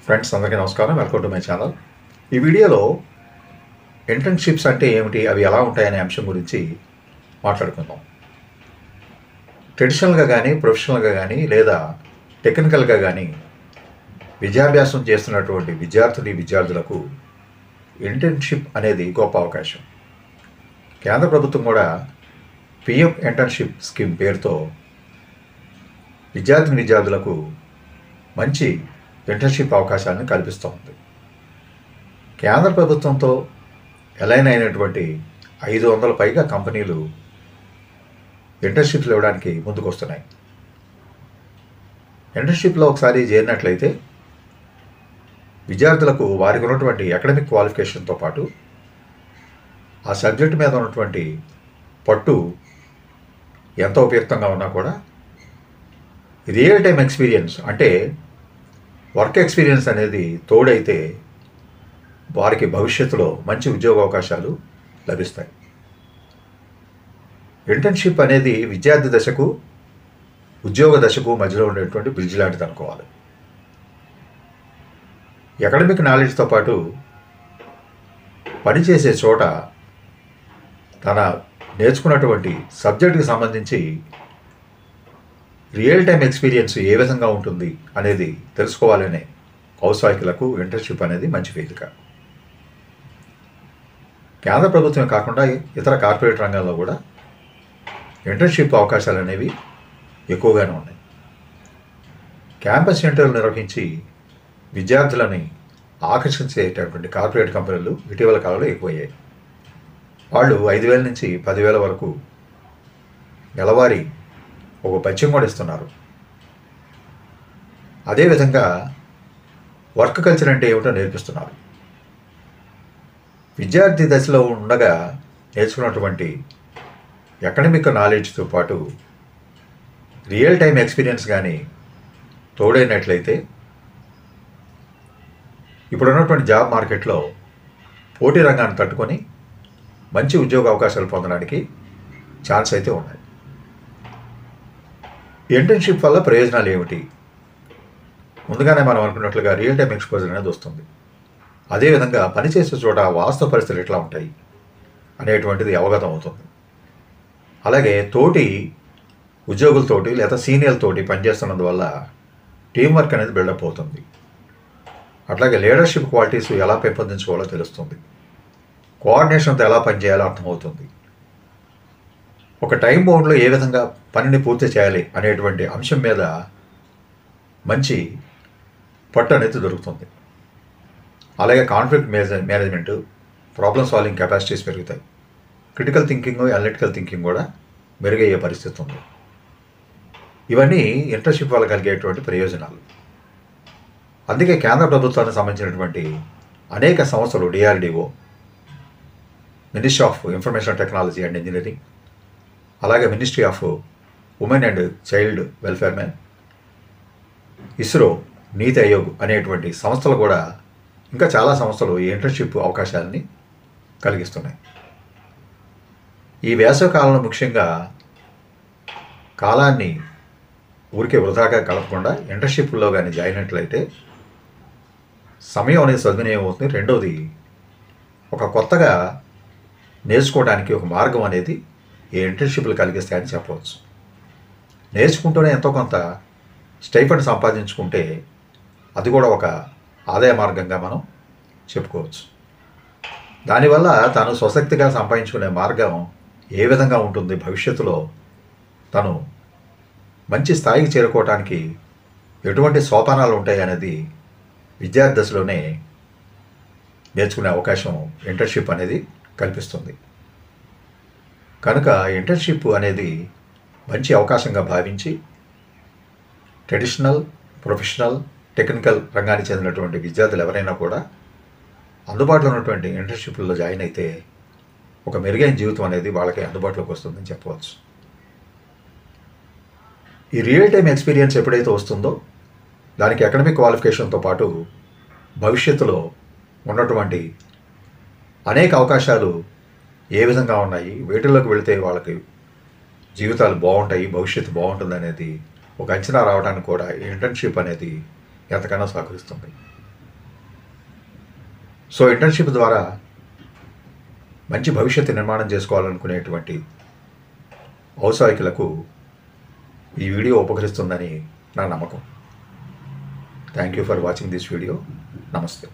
Friends అందరికీ నమస్కారం. Welcome to my channel. ఈ వీడియోలో ఇంటర్న్షిప్స్ అంటే ఏమిటి, అవి ఎలా ఉంటాయనే అంశం గురించి మాట్లాడుకుందాం. ట్రెడిషనల్గా కానీ, ప్రొఫెషనల్గా కానీ, లేదా టెక్నికల్గా కానీ విద్యాభ్యాసం చేస్తున్నటువంటి విద్యార్థులకు ఇంటర్న్షిప్ అనేది గొప్ప అవకాశం. కేంద్ర ప్రభుత్వం కూడా పిఎం ఇంటర్న్షిప్ స్కీమ్ పేరుతో విద్యార్థులకు మంచి ఇంటర్న్షిప్ అవకాశాలను కల్పిస్తూ ఉంది. కేంద్ర ప్రభుత్వంతో అలైన్ అయినటువంటి 500 పైగా కంపెనీలు ఇంటర్న్షిప్లు ఇవ్వడానికి ముందుకు వస్తున్నాయి. ఇంటర్న్షిప్లో ఒకసారి చేరినట్లయితే విద్యార్థులకు వారికి ఉన్నటువంటి అకాడమిక్ క్వాలిఫికేషన్తో పాటు ఆ సబ్జెక్టు మీద ఉన్నటువంటి పట్టు ఎంత ఉపయుక్తంగా ఉన్నా కూడా రియల్ టైం ఎక్స్పీరియన్స్ అంటే వర్క్ ఎక్స్పీరియన్స్ అనేది తోడైతే వారికి భవిష్యత్తులో మంచి ఉద్యోగ అవకాశాలు లభిస్తాయి. ఇంటర్న్షిప్ అనేది విద్యార్థి దశకు ఉద్యోగ దశకు మధ్యలో ఉండేటువంటి బ్రిడ్జ్ లాంటిది అనుకోవాలి. అకాడమిక్ నాలెడ్జ్తో పాటు పనిచేసే చోట తన నేర్చుకున్నటువంటి సబ్జెక్టుకి సంబంధించి రియల్ టైం ఎక్స్పీరియన్స్ ఏ విధంగా ఉంటుంది అనేది తెలుసుకోవాలనే ఔత్సాహికులకు ఇంటర్న్షిప్ అనేది మంచి వేదిక. కేంద్ర ప్రభుత్వమే కాకుండా ఇతర కార్పొరేట్ రంగాల్లో కూడా ఇంటర్న్షిప్ అవకాశాలు అనేవి ఎక్కువగానే ఉన్నాయి. క్యాంపస్ ఇంటర్వ్యూలు నిర్వహించి విద్యార్థులని ఆకర్షించేటటువంటి కార్పొరేట్ కంపెనీలు ఇటీవల కాలంలో ఎక్కువయ్యాయి. వాళ్ళు 5,000 నుంచి 10,000 వరకు నెలవారీ ఒక పత్యం కూడా ఇస్తున్నారు. అదేవిధంగా వర్క్ కల్చర్ అంటే ఏమిటో నేర్పిస్తున్నారు. విద్యార్థి దశలో ఉండగా నేర్చుకున్నటువంటి అకాడమిక్ నాలెడ్జ్తో పాటు రియల్ టైం ఎక్స్పీరియన్స్ కానీ తోడైనట్లయితే ఇప్పుడున్నటువంటి జాబ్ మార్కెట్లో పోటీ రంగాన్ని తట్టుకొని మంచి ఉద్యోగ అవకాశాలు పొందడానికి ఛాన్స్ అయితే ఉన్నాయి. ఇంటర్న్షిప్ వల్ల ప్రయోజనాలు ఏమిటి? ముందుగానే మనం అనుకున్నట్లుగా రియల్ టైం ఎక్స్పోజర్ అనేది వస్తుంది. అదేవిధంగా పనిచేసే చోట వాస్తవ పరిస్థితులు ఎట్లా ఉంటాయి అనేటువంటిది అవగతం అవుతుంది. అలాగే తోటి ఉద్యోగులతోటి లేదా సీనియర్లతోటి పనిచేస్తున్నందువల్ల టీంవర్క్ అనేది బిల్డప్ అవుతుంది. అట్లాగే లీడర్షిప్ క్వాలిటీస్ ఎలా పెంపొందించుకోవాలో తెలుస్తుంది. కోఆర్డినేషన్తో ఎలా పనిచేయాలో అర్థమవుతుంది. ఒక టైం బౌండ్లో ఏ విధంగా పనిని పూర్తి చేయాలి అనేటువంటి అంశం మీద మంచి పట్టు అనేది దొరుకుతుంది. అలాగే conflict management, problem solving capacities పెరుగుతాయి. క్రిటికల్ థింకింగ్, అనలిటికల్ థింకింగ్ కూడా మెరుగయ్యే పరిస్థితి ఉంది. ఇవన్నీ ఇంటర్న్షిప్ వల్ల కలిగేటువంటి ప్రయోజనాలు. అందుకే కేంద్ర ప్రభుత్వానికి సంబంధించినటువంటి అనేక సంస్థలు DRDO, ministry of information technology and engineering, అలాగే ministry of women and child welfare man, ISRO, NITI Aayog అనేటువంటి సంస్థలు కూడా ఇంకా చాలా సంస్థలు ఈ ఇంటర్న్షిప్ అవకాశాలని కలిగిస్తున్నాయి. ఈ వేసవి కాలంలో ముఖ్యంగా కాలాన్ని ఊరికే వృధాగా కలపకుండా ఇంటర్న్షిప్లో కానీ జాయిన్ అయినట్లయితే సమయం అనేది సద్వినియోగం అవుతుంది. రెండవది, ఒక కొత్తగా నేర్చుకోవడానికి ఒక మార్గం అనేది ఈ ఇంటర్న్షిప్లు కలిగిస్తాయని చెప్పవచ్చు. నేర్చుకుంటూనే ఎంతో కొంత స్టైఫండ్ సంపాదించుకుంటే అది కూడా ఒక ఆదాయ మార్గంగా మనం చెప్పుకోవచ్చు. దానివల్ల తాను స్వశక్తిగా సంపాదించుకునే మార్గం ఏ విధంగా ఉంటుంది, భవిష్యత్తులో తను మంచి స్థాయికి చేరుకోవడానికి ఎటువంటి సోపానాలు ఉంటాయి అనేది విద్యార్థి దశలోనే నేర్చుకునే అవకాశం ఇంటర్న్షిప్ అనేది కల్పిస్తుంది. కనుక ఇంటర్న్షిప్ అనేది మంచి అవకాశంగా భావించి ట్రెడిషనల్, ప్రొఫెషనల్, టెక్నికల్ రంగానికి చెందినటువంటి విద్యార్థులు ఎవరైనా కూడా అందుబాటులో ఉన్నటువంటి ఇంటర్న్షిప్లలో జాయిన్ అయితే ఒక మెరుగైన జీవితం అనేది వాళ్ళకి అందుబాటులోకి వస్తుందని చెప్పవచ్చు. ఈ రియల్ టైం ఎక్స్పీరియన్స్ ఎప్పుడైతే వస్తుందో దానికి అకాడమిక్ క్వాలిఫికేషన్తో పాటు భవిష్యత్తులో ఉన్నటువంటి అనేక అవకాశాలు ఏ విధంగా ఉన్నాయి, వీటిల్లోకి వెళితే వాళ్ళకి జీవితాలు బాగుంటాయి, భవిష్యత్తు బాగుంటుంది అనేది ఒక అంచనా రావడానికి కూడా ఇంటర్న్షిప్ అనేది ఎంతకన్నా సహకరిస్తుంది. సో ఇంటర్న్షిప్ ద్వారా మంచి భవిష్యత్తు నిర్మాణం చేసుకోవాలనుకునేటువంటి ఔత్సాహికులకు ఈ వీడియో ఉపకరిస్తుందని నా నమ్మకం. Thank you for watching this video. నమస్తే.